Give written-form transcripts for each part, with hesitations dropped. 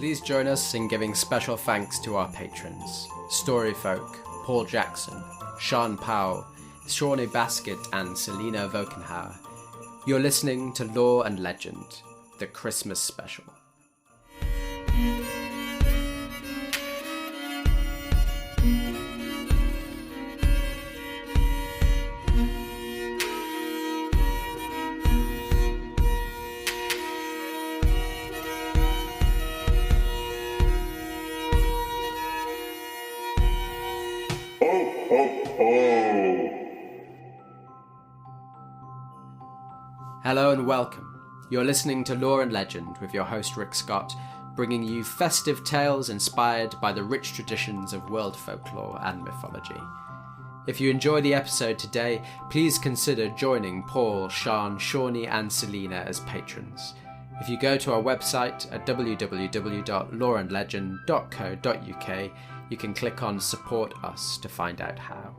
Please join us in giving special thanks to our patrons, Storyfolk, Paul Jackson, Sean Powell, Shawnee Basket and Selena Vokenhauer. You're listening to Lore and Legend, the Christmas special. Hello and welcome. You're listening to Lore and Legend with your host Rick Scott, bringing you festive tales inspired by the rich traditions of world folklore and mythology. If you enjoy the episode today, please consider joining Paul, Sean, Shawnee and Selena as patrons. If you go to our website at www.loreandlegend.co.uk, you can click on Support Us to find out how.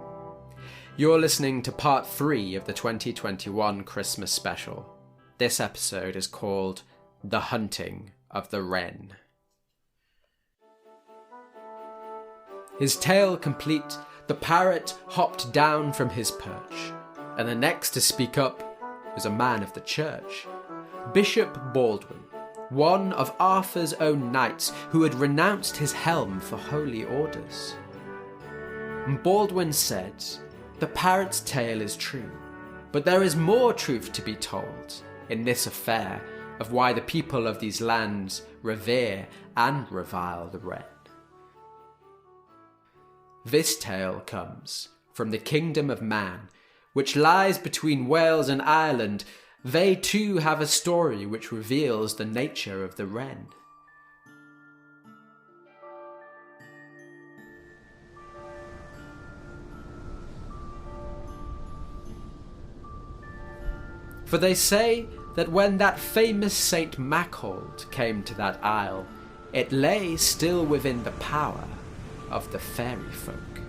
You're listening to part 3 of the 2021 Christmas special. This episode is called The Hunting of the Wren. His tale complete, the parrot hopped down from his perch, and the next to speak up was a man of the church, Bishop Baldwin, one of Arthur's own knights who had renounced his helm for holy orders. Baldwin said, "The parrot's tale is true, but there is more truth to be told in this affair of why the people of these lands revere and revile the wren. This tale comes from the kingdom of man, which lies between Wales and Ireland. They too have a story which reveals the nature of the wren. For they say that when that famous Saint Maughold came to that isle, it lay still within the power of the fairy folk.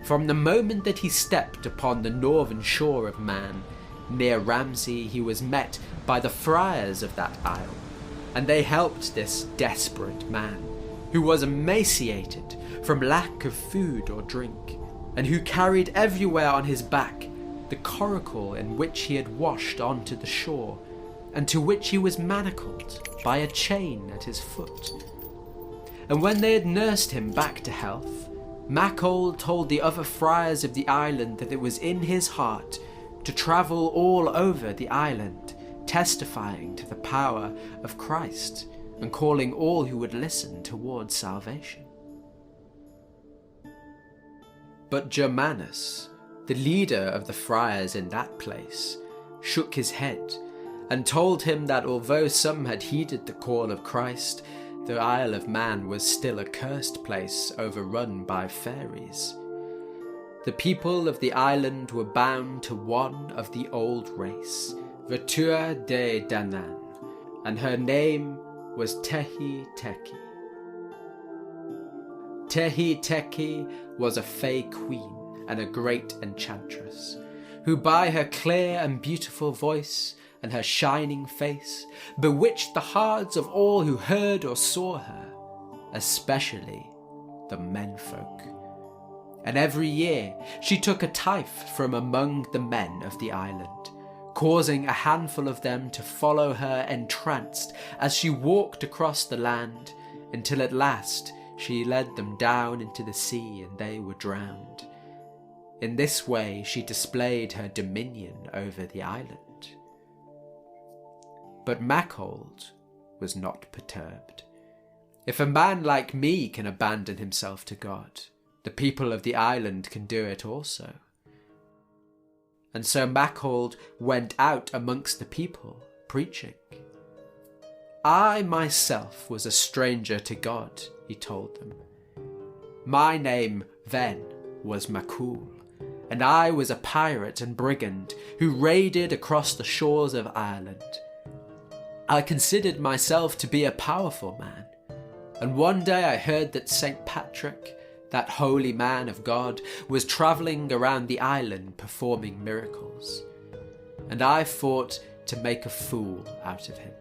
From the moment that he stepped upon the northern shore of man, near Ramsey, he was met by the friars of that isle, and they helped this desperate man, who was emaciated from lack of food or drink, and who carried everywhere on his back the coracle in which he had washed onto the shore, and to which he was manacled by a chain at his foot. And when they had nursed him back to health, Maughold told the other friars of the island that it was in his heart to travel all over the island, testifying to the power of Christ and calling all who would listen towards salvation. But Germanus, the leader of the friars in that place, shook his head and told him that although some had heeded the call of Christ, the Isle of Man was still a cursed place overrun by fairies. The people of the island were bound to one of the old race, the Tuatha De Danann, and her name was Tehi Tegi. Tehi Tegi was a Fey Queen and a great enchantress, who by her clear and beautiful voice and her shining face bewitched the hearts of all who heard or saw her, especially the menfolk. And every year she took a tithe from among the men of the island, causing a handful of them to follow her entranced as she walked across the land, until at last she led them down into the sea and they were drowned. In this way she displayed her dominion over the island. But Maughold was not perturbed. If a man like me can abandon himself to God, the people of the island can do it also. And so Maughold went out amongst the people, preaching. I myself was a stranger to God, he told them. My name then was Maughold, and I was a pirate and brigand who raided across the shores of Ireland. I considered myself to be a powerful man, and one day I heard that St. Patrick, that holy man of God, was travelling around the island performing miracles, and I thought to make a fool out of him.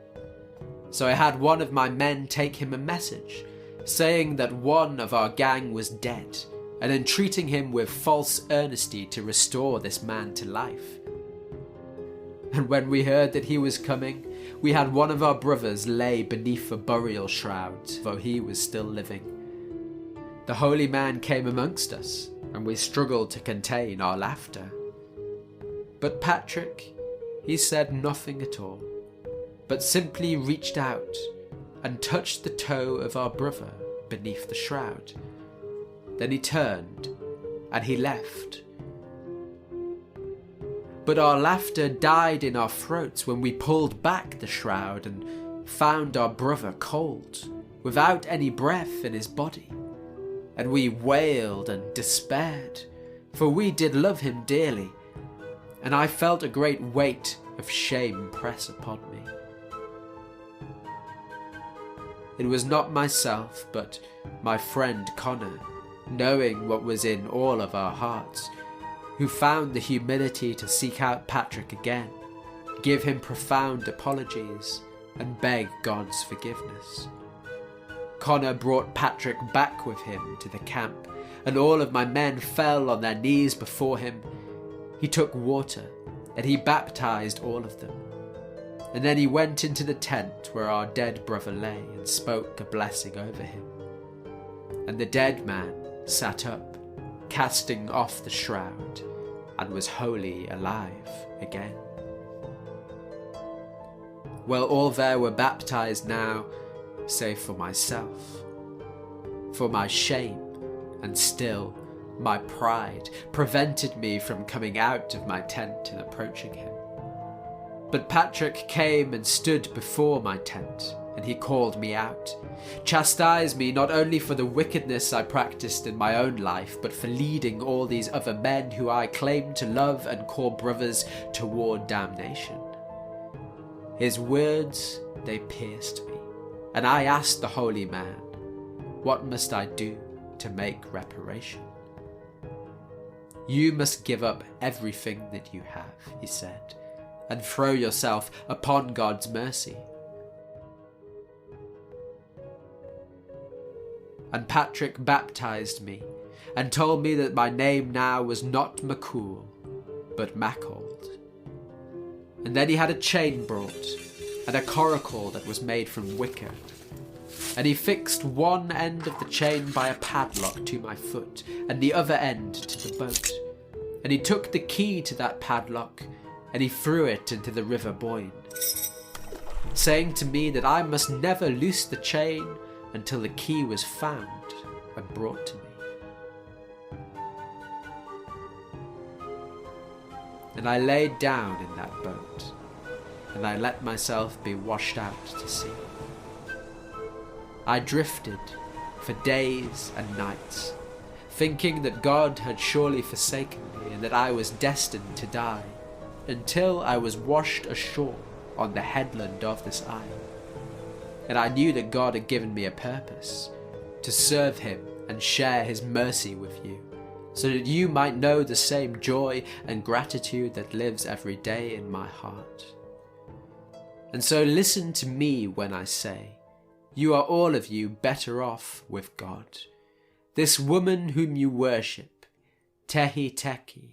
So I had one of my men take him a message, saying that one of our gang was dead, and entreating him with false earnesty to restore this man to life. And when we heard that he was coming, we had one of our brothers lay beneath a burial shroud, though he was still living. The holy man came amongst us, and we struggled to contain our laughter. But Patrick, he said nothing at all, but simply reached out and touched the toe of our brother beneath the shroud. Then he turned and he left. But our laughter died in our throats when we pulled back the shroud and found our brother cold, without any breath in his body. And we wailed and despaired, for we did love him dearly, and I felt a great weight of shame press upon me. It was not myself, but my friend Connor, knowing what was in all of our hearts, who found the humility to seek out Patrick again, give him profound apologies, and beg God's forgiveness. Connor brought Patrick back with him to the camp, and all of my men fell on their knees before him. He took water, and he baptized all of them. And then he went into the tent where our dead brother lay and spoke a blessing over him. And the dead man sat up, casting off the shroud, and was wholly alive again. Well, all there were baptized now, save for myself. For my shame, and still my pride, prevented me from coming out of my tent and approaching him. But Patrick came and stood before my tent, and he called me out, chastised me not only for the wickedness I practiced in my own life, but for leading all these other men who I claimed to love and call brothers toward damnation. His words, they pierced me, and I asked the holy man, what must I do to make reparation? You must give up everything that you have, he said, and throw yourself upon God's mercy. And Patrick baptized me, and told me that my name now was not Maughold, but Maughold. And then he had a chain brought, and a coracle that was made from wicker. And he fixed one end of the chain by a padlock to my foot, and the other end to the boat. And he took the key to that padlock, and he threw it into the river Boyne, saying to me that I must never loose the chain until the key was found and brought to me. And I laid down in that boat, and I let myself be washed out to sea. I drifted for days and nights, thinking that God had surely forsaken me and that I was destined to die, until I was washed ashore on the headland of this isle. And I knew that God had given me a purpose, to serve him and share his mercy with you, so that you might know the same joy and gratitude that lives every day in my heart. And so listen to me when I say, you are all of you better off with God. This woman whom you worship, Tehi Tegi,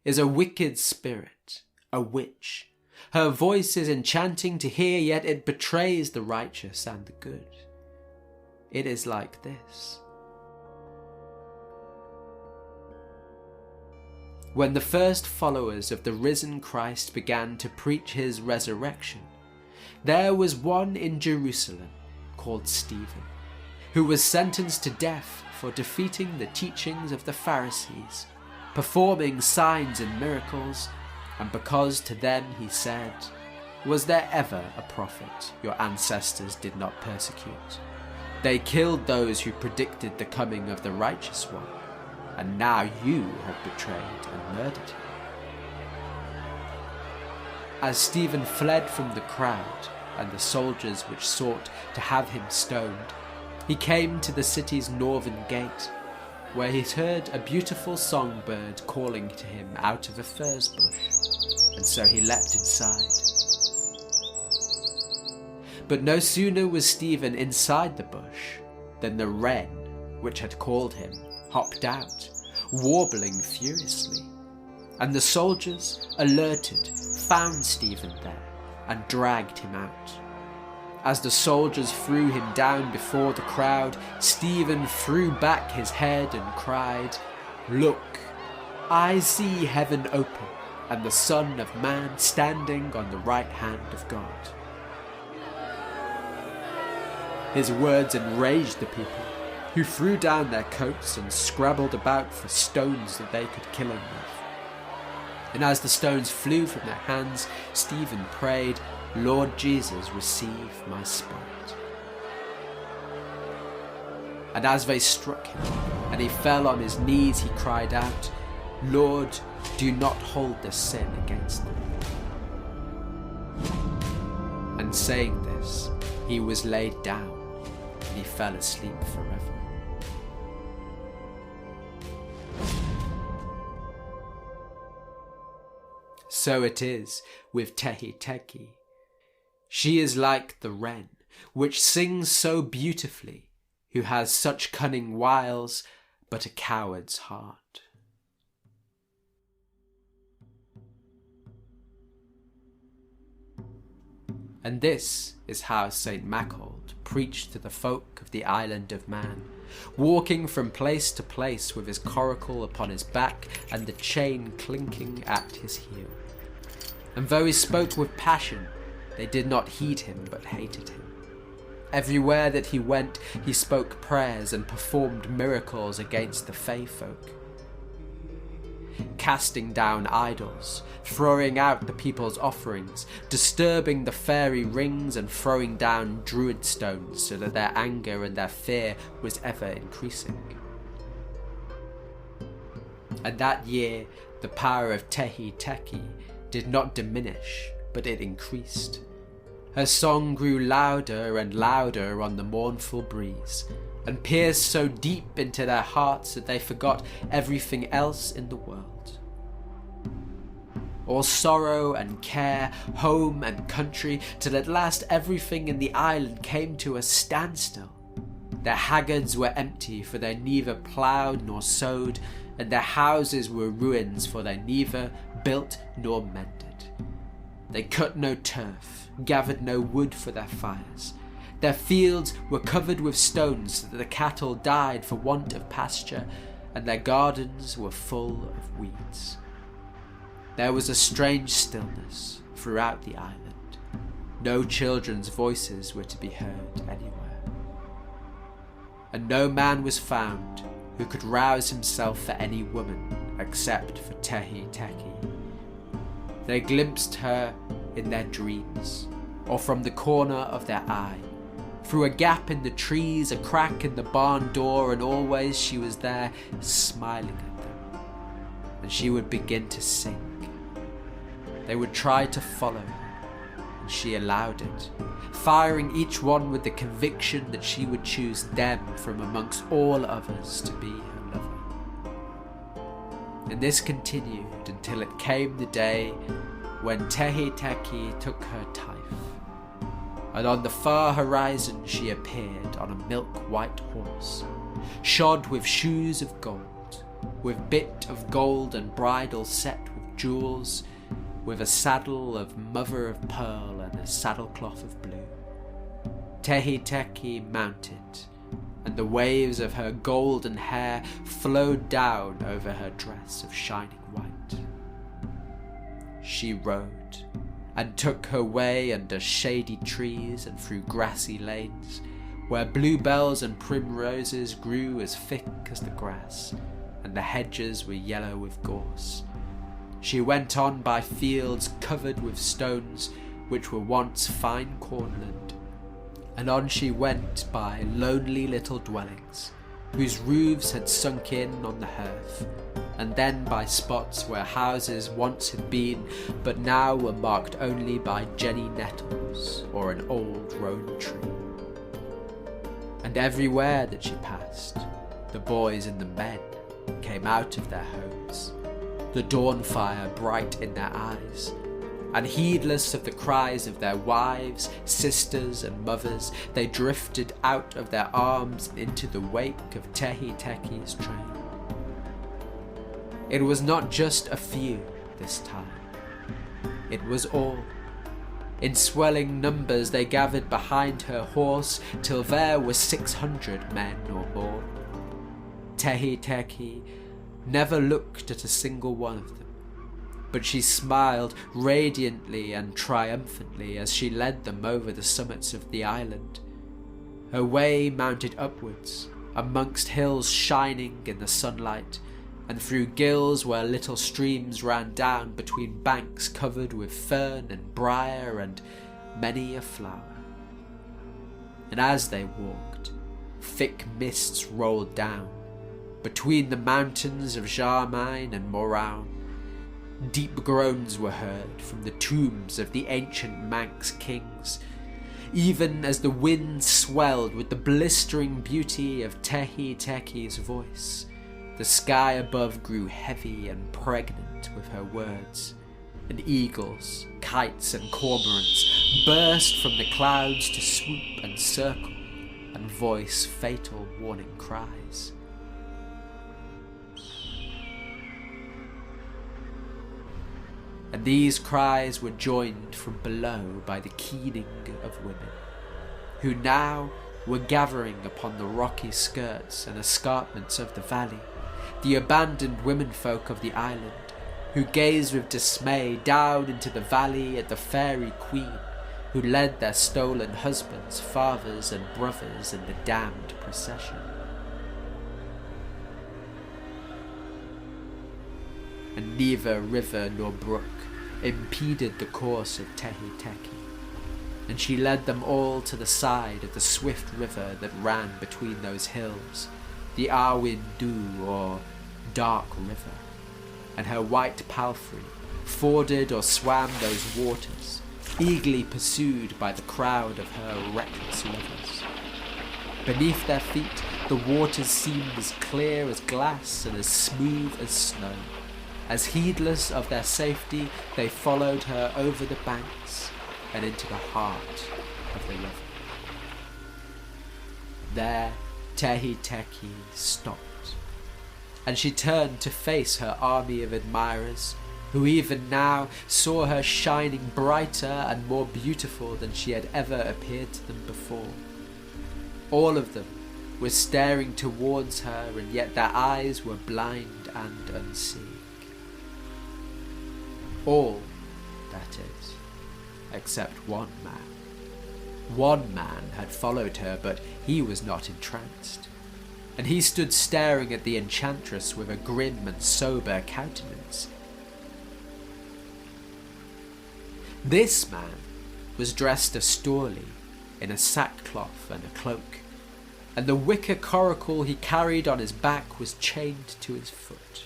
is a wicked spirit, a witch. Her voice is enchanting to hear, yet it betrays the righteous and the good. It is like this. When the first followers of the risen Christ began to preach his resurrection, there was one in Jerusalem called Stephen, who was sentenced to death for defeating the teachings of the Pharisees, performing signs and miracles, and because to them he said, was there ever a prophet your ancestors did not persecute? They killed those who predicted the coming of the righteous one, and now you have betrayed and murdered him. As Stephen fled from the crowd and the soldiers which sought to have him stoned, he came to the city's northern gate, where he heard a beautiful songbird calling to him out of a furze bush, and so he leapt inside. But no sooner was Stephen inside the bush than the wren, which had called him, hopped out, warbling furiously. And the soldiers, alerted, found Stephen there and dragged him out. As the soldiers threw him down before the crowd, Stephen threw back his head and cried, "Look, I see heaven open and the Son of Man standing on the right hand of God." His words enraged the people, who threw down their coats and scrabbled about for stones that they could kill him with. And as the stones flew from their hands, Stephen prayed, "Lord Jesus, receive my spirit." And as they struck him, and he fell on his knees, he cried out, "Lord, do not hold this sin against them." And saying this, he was laid down, and he fell asleep forever. So it is with Tehi Tegi. She is like the wren, which sings so beautifully, who has such cunning wiles, but a coward's heart. And this is how St. Maughold preached to the folk of the island of Man, walking from place to place with his coracle upon his back and the chain clinking at his heel. And though he spoke with passion, they did not heed him but hated him. Everywhere that he went, he spoke prayers and performed miracles against the Fey folk, casting down idols, throwing out the people's offerings, disturbing the fairy rings and throwing down druid stones so that their anger and their fear was ever increasing. And that year, the power of Tehi Tegi did not diminish, but it increased. Her song grew louder and louder on the mournful breeze, and pierced so deep into their hearts that they forgot everything else in the world. All sorrow and care, home and country, till at last everything in the island came to a standstill. Their haggards were empty, for they neither ploughed nor sowed, and their houses were ruins, for they neither built nor mended. They cut no turf, gathered no wood for their fires. Their fields were covered with stones so that the cattle died for want of pasture, and their gardens were full of weeds. There was a strange stillness throughout the island. No children's voices were to be heard anywhere. And no man was found who could rouse himself for any woman except for Tehi Tegi. They glimpsed her in their dreams, or from the corner of their eye, through a gap in the trees, a crack in the barn door, and always she was there smiling at them, and she would begin to sing. They would try to follow her, and she allowed it, firing each one with the conviction that she would choose them from amongst all others to be her lover. And this continued until it came the day when Tehi Tegi took her tithe, and on the far horizon she appeared on a milk-white horse, shod with shoes of gold, with bit of gold and bridle set with jewels, with a saddle of mother of pearl and a saddlecloth of blue. Tehi Tegi mounted, and the waves of her golden hair flowed down over her dress of shining white. She rode, and took her way under shady trees and through grassy lanes, where bluebells and primroses grew as thick as the grass, and the hedges were yellow with gorse. She went on by fields covered with stones, which were once fine cornland, and on she went by lonely little dwellings, whose roofs had sunk in on the hearth, and then by spots where houses once had been, but now were marked only by jenny nettles or an old rowan tree. And everywhere that she passed, the boys and the men came out of their homes, the dawn fire bright in their eyes, and heedless of the cries of their wives, sisters, and mothers, they drifted out of their arms and into the wake of Tehi Tegi's train. It was not just a few this time. It was all. In swelling numbers they gathered behind her horse, till there were 600 men or more. Tehi Tegi never looked at a single one of them, but she smiled radiantly and triumphantly as she led them over the summits of the island. Her way mounted upwards, amongst hills shining in the sunlight, and through gills where little streams ran down between banks covered with fern and briar and many a flower. And as they walked, thick mists rolled down between the mountains of Jarmine and Moraun. Deep groans were heard from the tombs of the ancient Manx kings, even as the wind swelled with the blistering beauty of Tehi Tegi's voice. The sky above grew heavy and pregnant with her words, and eagles, kites, and cormorants burst from the clouds to swoop and circle and voice fatal warning cries. And these cries were joined from below by the keening of women, who now were gathering upon the rocky skirts and escarpments of the valley, the abandoned womenfolk of the island, who gazed with dismay down into the valley at the Fey Queen, who led their stolen husbands, fathers, and brothers in the damned procession. And neither river nor brook impeded the course of Tehi Tegi, and she led them all to the side of the swift river that ran between those hills, the Arwin Du, or Dark River, and her white palfrey forded or swam those waters, eagerly pursued by the crowd of her reckless lovers. Beneath their feet the waters seemed as clear as glass and as smooth as snow. As heedless of their safety, they followed her over the banks and into the heart of the river. There Tehi Tegi stopped, and she turned to face her army of admirers, who even now saw her shining brighter and more beautiful than she had ever appeared to them before. All of them were staring towards her, and yet their eyes were blind and unseeing. All, that is, except one man. One man had followed her, but he was not entranced, and he stood staring at the enchantress with a grim and sober countenance. This man was dressed austerely in a sackcloth and a cloak, and the wicker coracle he carried on his back was chained to his foot.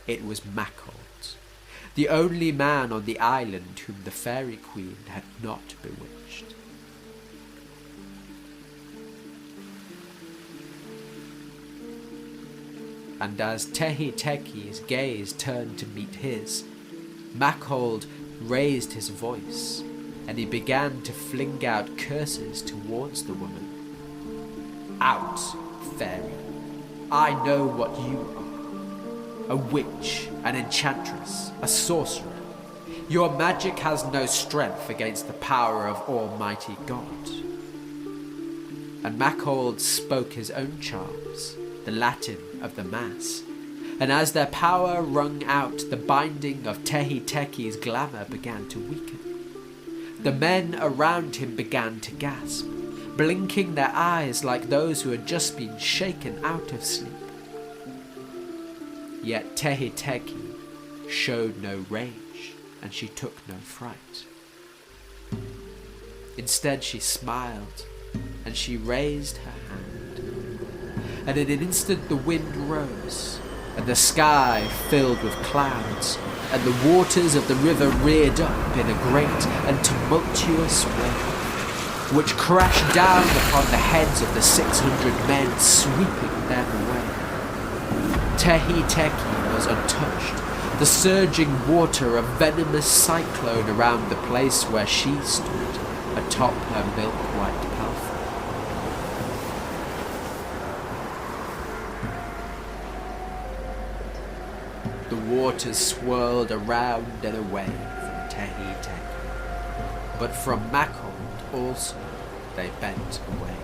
It was Maughold, the only man on the island whom the Fey Queen had not bewitched. And as Tehi Tegi's gaze turned to meet his, Maughold raised his voice, and he began to fling out curses towards the woman. "Out, fairy! I know what you are. A witch, an enchantress, a sorcerer. Your magic has no strength against the power of Almighty God." And Maughold spoke his own charms, the Latin of the Mass, and as their power rung out, the binding of Tehi Tegi's glamour began to weaken. The men around him began to gasp, blinking their eyes like those who had just been shaken out of sleep. Yet Tehi Tegi showed no rage, and she took no fright. Instead she smiled, and she raised her hand, and in an instant the wind rose, and the sky filled with clouds, and the waters of the river reared up in a great and tumultuous wave, which crashed down upon the heads of the 600 men, sweeping them away. Tehi Tegi was untouched, the surging water a venomous cyclone around the place where she stood, atop her milk-white palfrey. The waters swirled around and away from Tehi Tegi, but from Maughold also they bent away.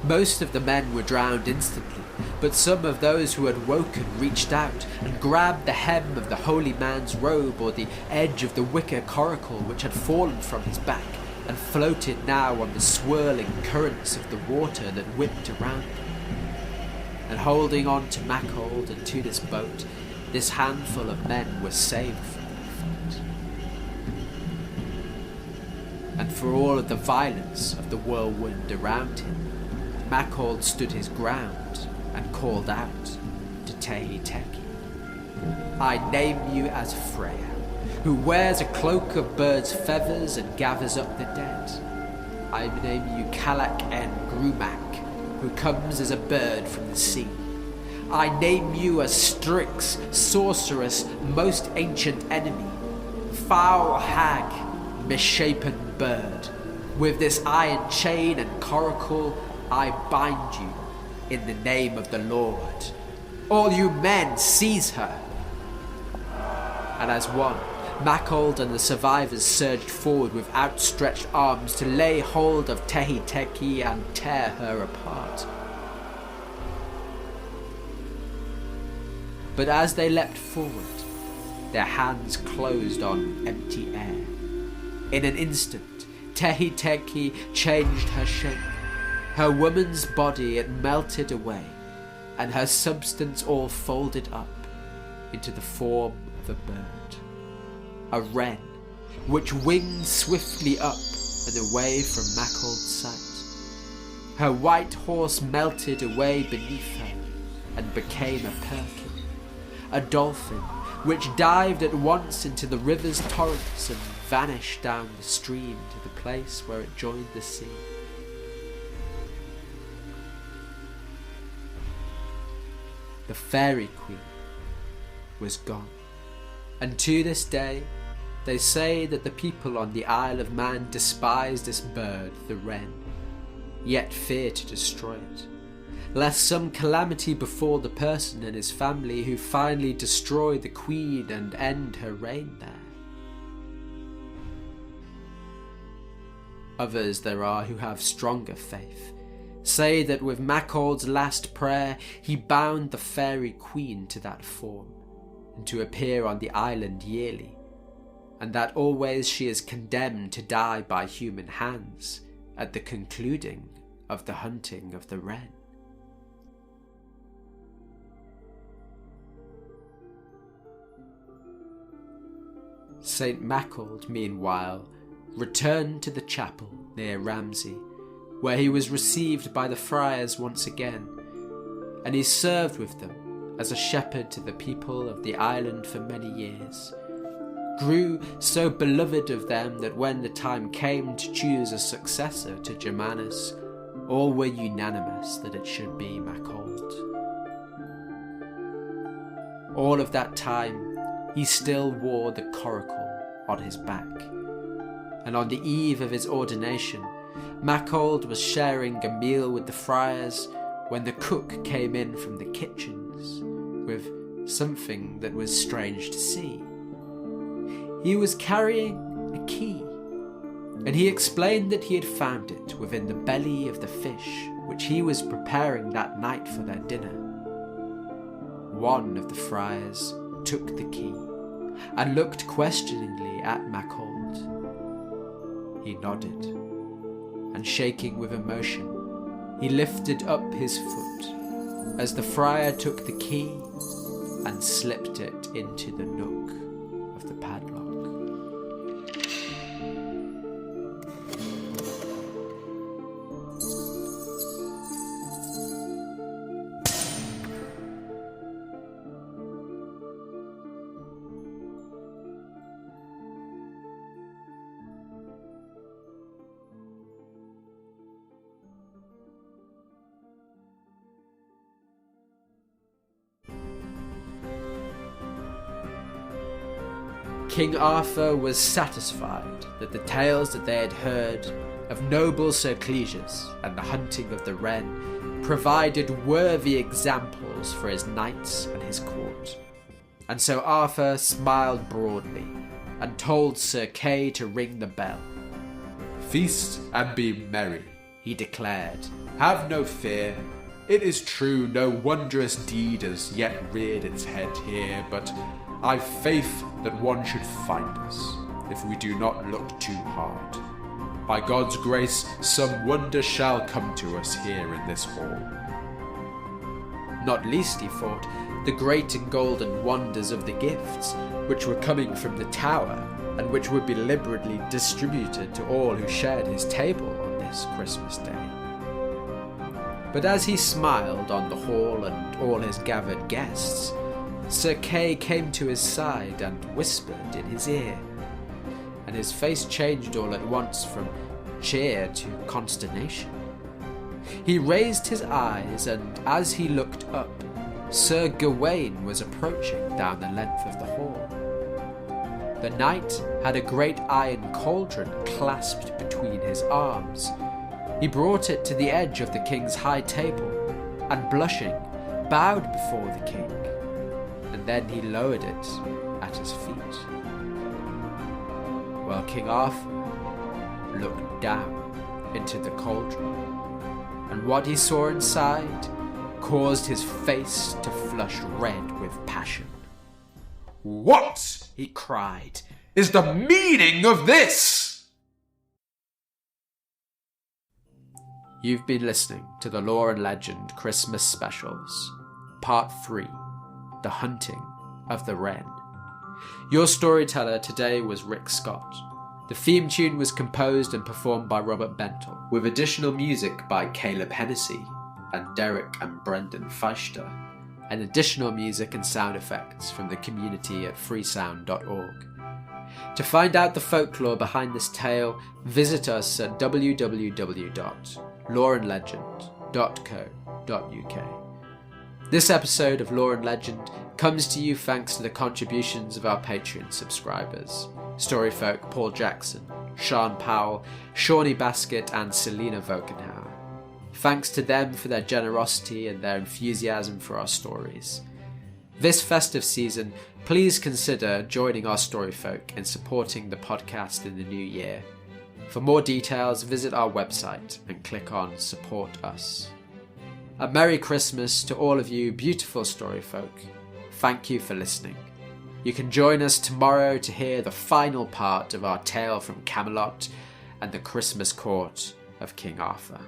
Most of the men were drowned instantly, but some of those who had woken reached out and grabbed the hem of the holy man's robe or the edge of the wicker coracle which had fallen from his back and floated now on the swirling currents of the water that whipped around them. And holding on to Maughold and to this boat, this handful of men were saved from their fate. And for all of the violence of the whirlwind around him, Maughold stood his ground and called out to Tehi Tegi, "I name you as Freya, who wears a cloak of birds' feathers and gathers up the dead. I name you Kalak en Grumak, who comes as a bird from the sea. I name you as Strix, sorceress, most ancient enemy, foul hag, misshapen bird. With this iron chain and coracle I bind you in the name of the Lord. All you men, seize her!" And as one, Maughold and the survivors surged forward with outstretched arms to lay hold of Tehi Tegi and tear her apart. But as they leapt forward, their hands closed on empty air. In an instant, Tehi Tegi changed her shape. Her woman's body it melted away, and her substance all folded up into the form of a bird, a wren, which winged swiftly up and away from Maughold's sight. Her white horse melted away beneath her and became a perkin, a dolphin which dived at once into the river's torrents and vanished down the stream to the place where it joined the sea. The Fairy Queen was gone, and to this day they say that the people on the Isle of Man despise this bird, the wren, yet fear to destroy it, lest some calamity befall the person and his family who finally destroy the queen and end her reign there. Others there are who have stronger faith, say that with Maughold's last prayer he bound the Fairy Queen to that form, and to appear on the island yearly, and that always she is condemned to die by human hands at the concluding of the hunting of the wren. Saint Maughold, meanwhile, returned to the chapel near Ramsey, where he was received by the friars once again, and he served with them as a shepherd to the people of the island for many years, grew so beloved of them that when the time came to choose a successor to Germanus, all were unanimous that it should be Maughold. All of that time he still wore the coracle on his back, and on the eve of his ordination Maughold was sharing a meal with the friars when the cook came in from the kitchens with something that was strange to see. He was carrying a key, and he explained that he had found it within the belly of the fish which he was preparing that night for their dinner. One of the friars took the key and looked questioningly at Maughold. He nodded, and shaking with emotion, he lifted up his foot as the friar took the key and slipped it into the nook of the padlock. King Arthur was satisfied that the tales that they had heard of noble Sir Cleges and the hunting of the Wren provided worthy examples for his knights and his court. And so Arthur smiled broadly and told Sir Kay to ring the bell. "Feast and be merry," he declared. "Have no fear. It is true no wondrous deed has yet reared its head here, but I've faith that one should find us, if we do not look too hard. By God's grace, some wonder shall come to us here in this hall." Not least, he thought, the great and golden wonders of the gifts, which were coming from the tower, and which would be liberally distributed to all who shared his table on this Christmas day. But as he smiled on the hall and all his gathered guests, Sir Kay came to his side and whispered in his ear, and his face changed all at once from cheer to consternation. He raised his eyes, and as he looked up, Sir Gawain was approaching down the length of the hall. The knight had a great iron cauldron clasped between his arms. He brought it to the edge of the king's high table, and blushing, bowed before the king, and then he lowered it at his feet. While King Arthur looked down into the cauldron, and what he saw inside caused his face to flush red with passion. "What," he cried, "is the meaning of this?" You've been listening to the Lore and Legend Christmas Specials, Part 3, The Hunting of the Wren. Your storyteller today was Rick Scott. The theme tune was composed and performed by Robert Bentel, with additional music by Caleb Hennessey and Derek and Brendan Feichter, and additional music and sound effects from the community at freesound.org. To find out the folklore behind this tale, visit us at www.loreandlegend.co.uk. This episode of Lore and Legend comes to you thanks to the contributions of our Patreon subscribers: Storyfolk Paul Jackson, Sean Powell, Shawnee Basket and Selena Vokenhauer. Thanks to them for their generosity and their enthusiasm for our stories. This festive season, please consider joining our Storyfolk in supporting the podcast in the new year. For more details, visit our website and click on Support Us. A Merry Christmas to all of you beautiful Storyfolk. Thank you for listening. You can join us tomorrow to hear the final part of our tale from Camelot and the Christmas court of King Arthur.